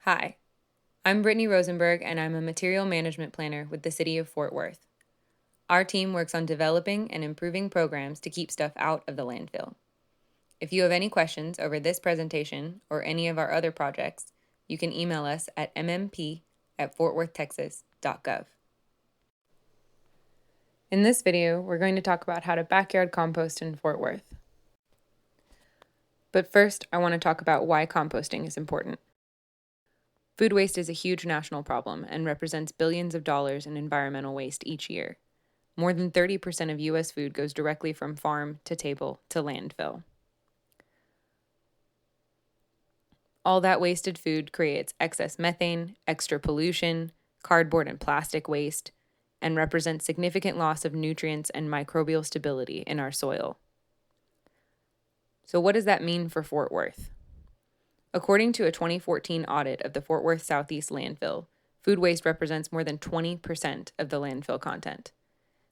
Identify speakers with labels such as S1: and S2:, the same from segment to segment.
S1: Hi, I'm Brittany Rosenberg, and I'm a material management planner with the City of Fort Worth. Our team works on developing and improving programs to keep stuff out of the landfill. If you have any questions over this presentation or any of our other projects, you can email us at mmp@fortworthtexas.gov. In this video, we're going to talk about how to backyard compost in Fort Worth. But first, I want to talk about why composting is important. Food waste is a huge national problem and represents billions of dollars in environmental waste each year. More than 30% of U.S. food goes directly from farm to table to landfill. All that wasted food creates excess methane, extra pollution, cardboard and plastic waste, and represents significant loss of nutrients and microbial stability in our soil. So what does that mean for Fort Worth? According to a 2014 audit of the Fort Worth Southeast landfill, food waste represents more than 20% of the landfill content.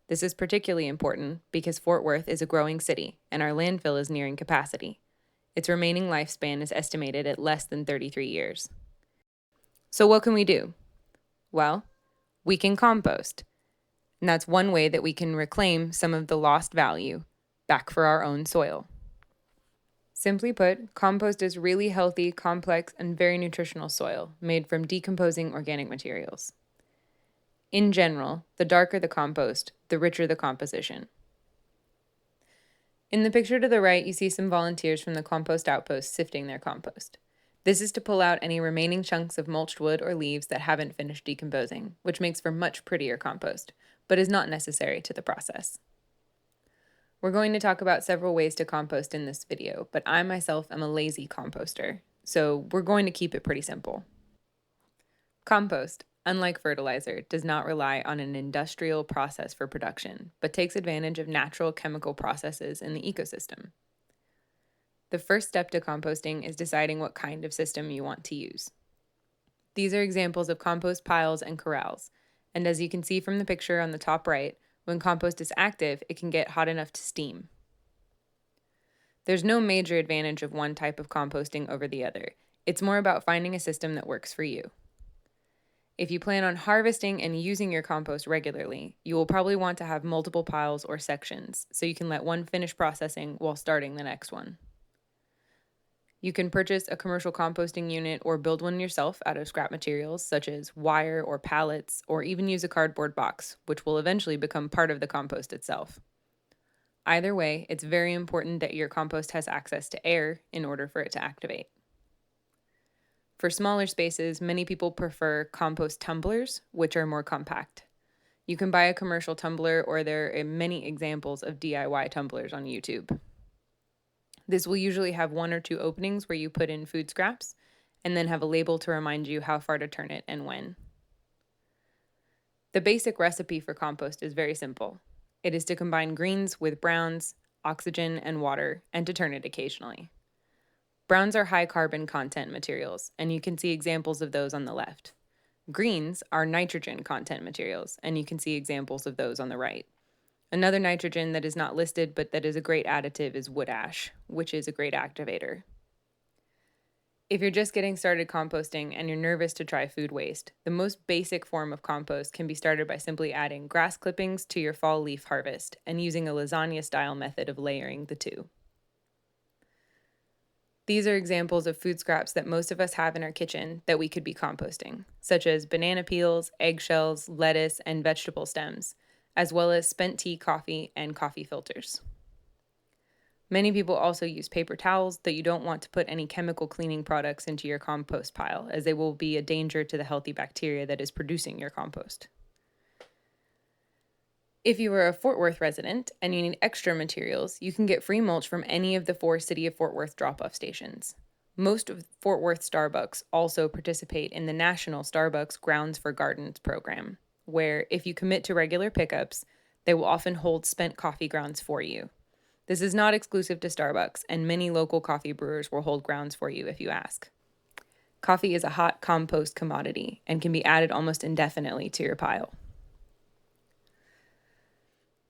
S1: This is particularly important because Fort Worth is a growing city and our landfill is nearing capacity. Its remaining lifespan is estimated at less than 33 years. So what can we do? Well, we can compost. And that's one way that we can reclaim some of the lost value back for our own soil. Simply put, compost is really healthy, complex, and very nutritional soil made from decomposing organic materials. In general, the darker the compost, the richer the composition. In the picture to the right, you see some volunteers from the compost outpost sifting their compost. This is to pull out any remaining chunks of mulched wood or leaves that haven't finished decomposing, which makes for much prettier compost, but is not necessary to the process. We're going to talk about several ways to compost in this video, but I myself am a lazy composter, so we're going to keep it pretty simple. Compost, unlike fertilizer, does not rely on an industrial process for production, but takes advantage of natural chemical processes in the ecosystem. The first step to composting is deciding what kind of system you want to use. These are examples of compost piles and corrals, and as you can see from the picture on the top right, when compost is active, it can get hot enough to steam. There's no major advantage of one type of composting over the other. It's more about finding a system that works for you. If you plan on harvesting and using your compost regularly, you will probably want to have multiple piles or sections, so you can let one finish processing while starting the next one. You can purchase a commercial composting unit or build one yourself out of scrap materials such as wire or pallets, or even use a cardboard box, which will eventually become part of the compost itself. Either way, it's very important that your compost has access to air in order for it to activate. For smaller spaces, many people prefer compost tumblers, which are more compact. You can buy a commercial tumbler, or there are many examples of DIY tumblers on YouTube. This will usually have one or two openings where you put in food scraps, and then have a label to remind you how far to turn it and when. The basic recipe for compost is very simple. It is to combine greens with browns, oxygen, and water, and to turn it occasionally. Browns are high carbon content materials, and you can see examples of those on the left. Greens are nitrogen content materials, and you can see examples of those on the right. Another nitrogen that is not listed but that is a great additive is wood ash, which is a great activator. If you're just getting started composting and you're nervous to try food waste, the most basic form of compost can be started by simply adding grass clippings to your fall leaf harvest and using a lasagna-style method of layering the two. These are examples of food scraps that most of us have in our kitchen that we could be composting, such as banana peels, eggshells, lettuce, and vegetable stems, as well as spent tea, coffee, and coffee filters. Many people also use paper towels that you don't want to put any chemical cleaning products into your compost pile, as they will be a danger to the healthy bacteria that is producing your compost. If you are a Fort Worth resident and you need extra materials, you can get free mulch from any of the 4 City of Fort Worth drop-off stations. Most of Fort Worth Starbucks also participate in the national Starbucks Grounds for Gardens program, where if you commit to regular pickups, they will often hold spent coffee grounds for you. This is not exclusive to Starbucks, and many local coffee brewers will hold grounds for you if you ask. Coffee is a hot compost commodity and can be added almost indefinitely to your pile.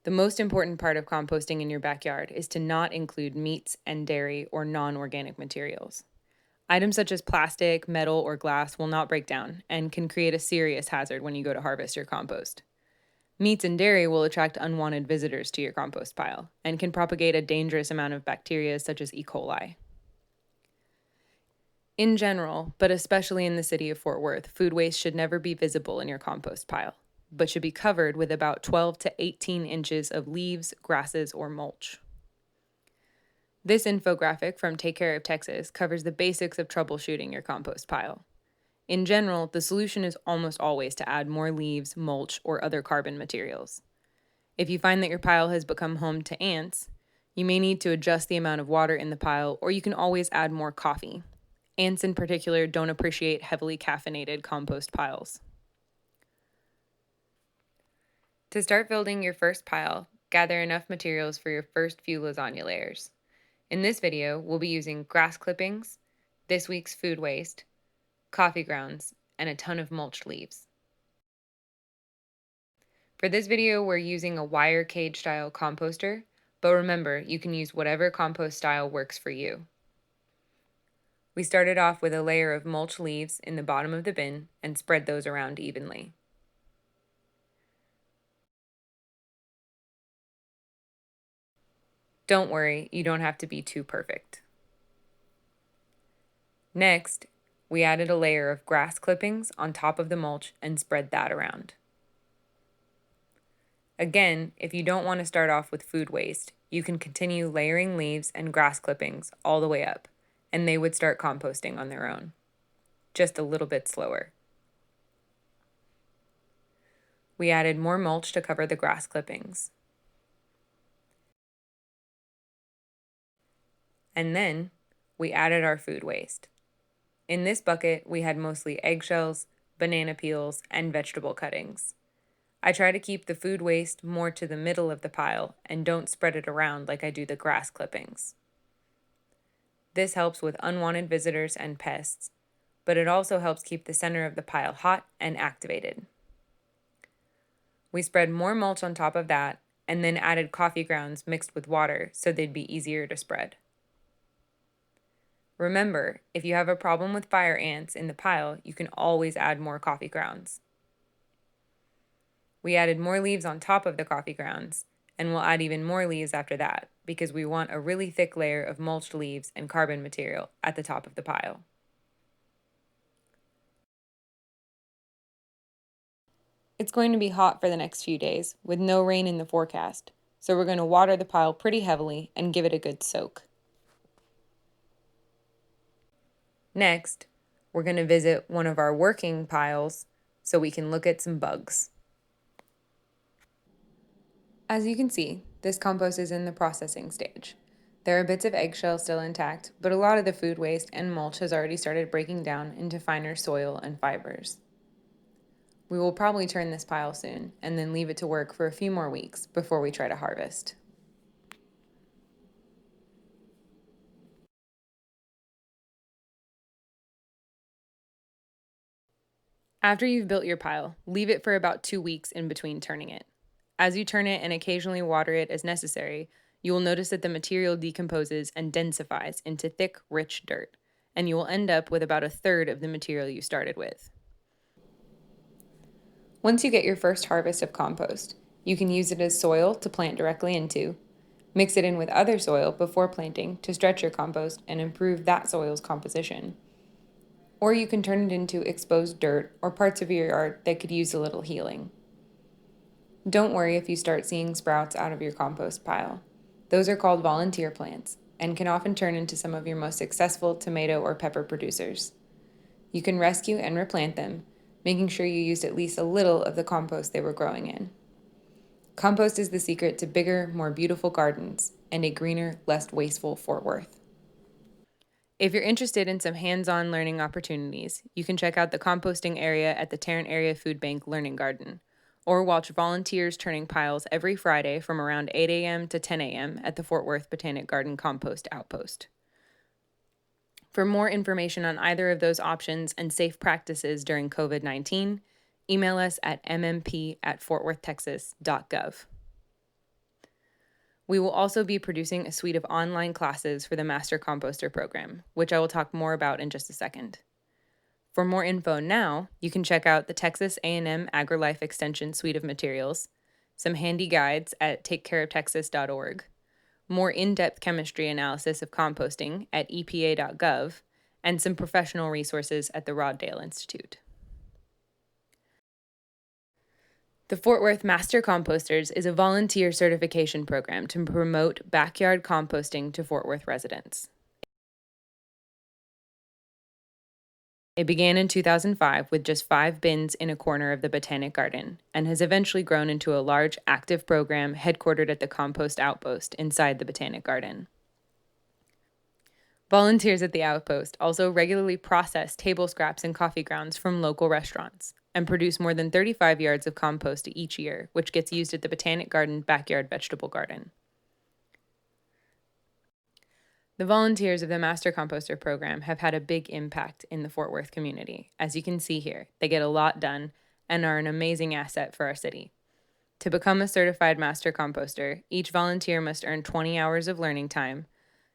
S1: The most important part of composting in your backyard is to not include meats and dairy or non-organic materials. Items such as plastic, metal, or glass will not break down and can create a serious hazard when you go to harvest your compost. Meats and dairy will attract unwanted visitors to your compost pile and can propagate a dangerous amount of bacteria such as E. coli. In general, but especially in the city of Fort Worth, food waste should never be visible in your compost pile, but should be covered with about 12 to 18 inches of leaves, grasses, or mulch. This infographic from Take Care of Texas covers the basics of troubleshooting your compost pile. In general, the solution is almost always to add more leaves, mulch, or other carbon materials. If you find that your pile has become home to ants, you may need to adjust the amount of water in the pile, or you can always add more coffee. Ants in particular don't appreciate heavily caffeinated compost piles. To start building your first pile, gather enough materials for your first few lasagna layers. In this video, we'll be using grass clippings, this week's food waste, coffee grounds, and a ton of mulched leaves. For this video, we're using a wire cage style composter, but remember, you can use whatever compost style works for you. We started off with a layer of mulch leaves in the bottom of the bin and spread those around evenly. Don't worry, you don't have to be too perfect. Next, we added a layer of grass clippings on top of the mulch and spread that around. Again, if you don't want to start off with food waste, you can continue layering leaves and grass clippings all the way up, and they would start composting on their own, just a little bit slower. We added more mulch to cover the grass clippings. And then we added our food waste. In this bucket, we had mostly eggshells, banana peels, and vegetable cuttings. I try to keep the food waste more to the middle of the pile and don't spread it around like I do the grass clippings. This helps with unwanted visitors and pests, but it also helps keep the center of the pile hot and activated. We spread more mulch on top of that and then added coffee grounds mixed with water so they'd be easier to spread. Remember, if you have a problem with fire ants in the pile, you can always add more coffee grounds. We added more leaves on top of the coffee grounds, and we'll add even more leaves after that, because we want a really thick layer of mulched leaves and carbon material at the top of the pile. It's going to be hot for the next few days, with no rain in the forecast, so we're going to water the pile pretty heavily and give it a good soak. Next, we're going to visit one of our working piles so we can look at some bugs. As you can see, this compost is in the processing stage. There are bits of eggshell still intact, but a lot of the food waste and mulch has already started breaking down into finer soil and fibers. We will probably turn this pile soon and then leave it to work for a few more weeks before we try to harvest. After you've built your pile, leave it for about 2 weeks in between turning it. As you turn it and occasionally water it as necessary, you will notice that the material decomposes and densifies into thick, rich dirt, and you will end up with about a third of the material you started with. Once you get your first harvest of compost, you can use it as soil to plant directly into, mix it in with other soil before planting to stretch your compost and improve that soil's composition. Or you can turn it into exposed dirt or parts of your yard that could use a little healing. Don't worry if you start seeing sprouts out of your compost pile. Those are called volunteer plants and can often turn into some of your most successful tomato or pepper producers. You can rescue and replant them, making sure you used at least a little of the compost they were growing in. Compost is the secret to bigger, more beautiful gardens and a greener, less wasteful Fort Worth. If you're interested in some hands-on learning opportunities, you can check out the composting area at the Tarrant Area Food Bank Learning Garden, or watch volunteers turning piles every Friday from around 8 a.m. to 10 a.m. at the Fort Worth Botanic Garden Compost Outpost. For more information on either of those options and safe practices during COVID-19, email us at mmp@fortworthtexas.gov. We will also be producing a suite of online classes for the Master Composter program, which I will talk more about in just a second. For more info now, you can check out the Texas A&M AgriLife Extension suite of materials, some handy guides at takecareoftexas.org, more in-depth chemistry analysis of composting at epa.gov, and some professional resources at the Roddale Institute. The Fort Worth Master Composters is a volunteer certification program to promote backyard composting to Fort Worth residents. It began in 2005 with just 5 bins in a corner of the Botanic Garden and has eventually grown into a large, active program headquartered at the Compost Outpost inside the Botanic Garden. Volunteers at the outpost also regularly process table scraps and coffee grounds from local restaurants and produce more than 35 yards of compost each year, which gets used at the Botanic Garden backyard vegetable garden. The volunteers of the Master Composter program have had a big impact in the Fort Worth community. As you can see here, they get a lot done and are an amazing asset for our city. To become a certified Master Composter, each volunteer must earn 20 hours of learning time,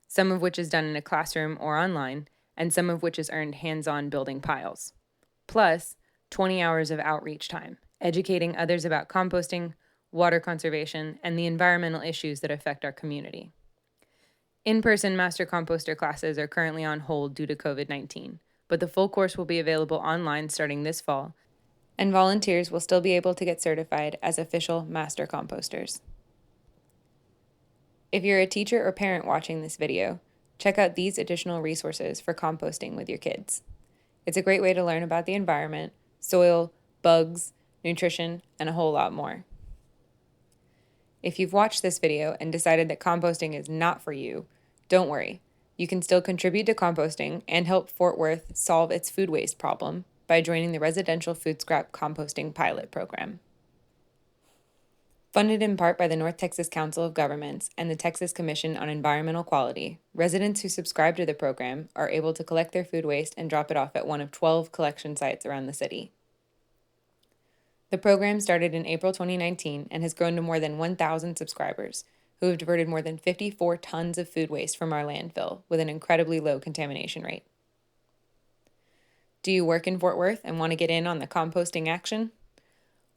S1: some of which is done in a classroom or online, and some of which is earned hands-on building piles. Plus, 20 hours of outreach time, educating others about composting, water conservation, and the environmental issues that affect our community. In-person Master Composter classes are currently on hold due to COVID-19, but the full course will be available online starting this fall, and volunteers will still be able to get certified as official Master Composters. If you're a teacher or parent watching this video, check out these additional resources for composting with your kids. It's a great way to learn about the environment, soil, bugs, nutrition, and a whole lot more. If you've watched this video and decided that composting is not for you, don't worry. You can still contribute to composting and help Fort Worth solve its food waste problem by joining the Residential Food Scrap Composting Pilot Program. Funded in part by the North Texas Council of Governments and the Texas Commission on Environmental Quality, residents who subscribe to the program are able to collect their food waste and drop it off at one of 12 collection sites around the city. The program started in April 2019 and has grown to more than 1,000 subscribers, who have diverted more than 54 tons of food waste from our landfill with an incredibly low contamination rate. Do you work in Fort Worth and want to get in on the composting action?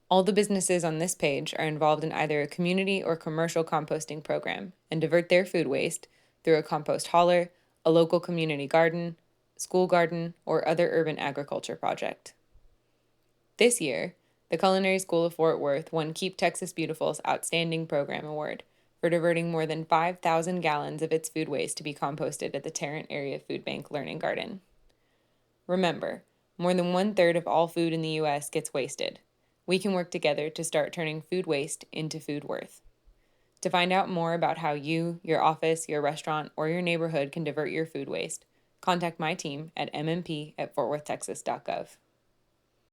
S1: All the businesses on this page are involved in either a community or commercial composting program and divert their food waste through a compost hauler, a local community garden, school garden, or other urban agriculture project. This year, the Culinary School of Fort Worth won Keep Texas Beautiful's Outstanding Program Award for diverting more than 5,000 gallons of its food waste to be composted at the Tarrant Area Food Bank Learning Garden. Remember, more than 1/3 of all food in the U.S. gets wasted. We can work together to start turning food waste into food worth. To find out more about how you, your office, your restaurant, or your neighborhood can divert your food waste, contact my team at mmp@fortworthtexas.gov.